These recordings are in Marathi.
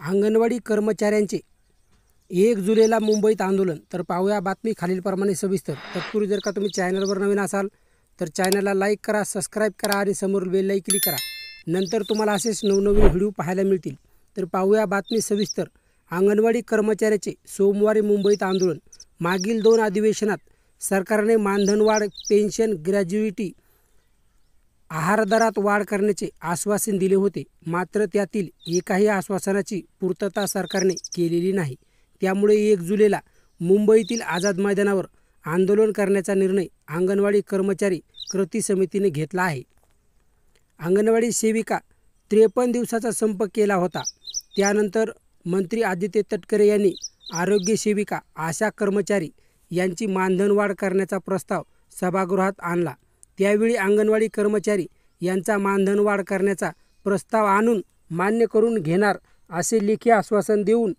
अंगणवाडी कर्मचाऱ्यांचे 1 जुलैला मुंबईत आंदोलन. तर पाहूया बातमी खालीलप्रमाणे सविस्तर. तत्पूर्वी जर का तुम्ही चॅनलवर नवीन असाल तर चॅनलला लाईक करा, सबस्क्राईब करा आणि समोर बेलला क्लिक करा. नंतर तुम्हाला असेच नवनवीन व्हिडिओ पाहायला मिळतील. तर पाहूया बातमी सविस्तर. अंगणवाडी कर्मचाऱ्याचे सोमवारी मुंबईत आंदोलन. मागील 2 अधिवेशनात सरकारने मानधनवाढ, पेन्शन, ग्रॅज्युइटी, आहार दरात वाढ करण्याचे आश्वासन दिले होते. मात्र त्यातील एकाही आश्वासनाची पूर्तता सरकारने केलेली नाही. त्यामुळे 1 जुलैला मुंबईतील आझाद मैदानावर आंदोलन करण्याचा निर्णय अंगणवाडी कर्मचारी कृती समितीने घेतला आहे. अंगणवाडी सेविका 53 दिवसाचा संप केला होता. त्यानंतर मंत्री आदित्य तटकरे यांनी आरोग्य सेविका, आशा कर्मचारी यांची मानधनवाढ करण्याचा प्रस्ताव सभागृहात आणला. त्यावेळी अंगणवाडी कर्मचारी यांचा मानधनवाढ करण्याचा प्रस्ताव आणून मान्य करून घेणार असे लेखी आश्वासन देऊन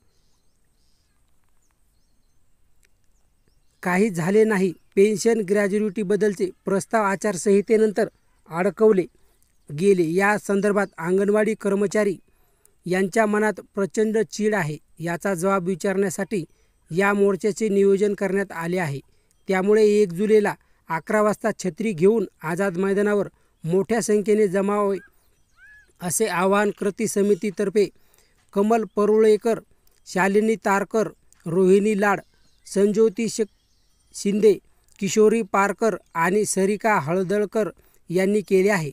काही झाले नाही. पेन्शन, ग्रॅज्युइटीबद्दलचे प्रस्ताव आचारसंहितेनंतर अडकवले गेले. या संदर्भात अंगणवाडी कर्मचारी यांच्या मनात प्रचंड चीड आहे. याचा जबाब विचारण्यासाठी या मोर्चाचे नियोजन करण्यात आले आहे. त्यामुळे 1 जुलैला 11 वाजता छत्री घेऊन आझाद मैदानावर मोठ्या संख्येने जमावे असे आवाहन कृती समितीतर्फे कमल परुळेकर, शालिनी तारकर, रोहिणी लाड, संज्योती शिंदे, किशोरी पारकर आणि सरिका हळदळकर यांनी केले आहे.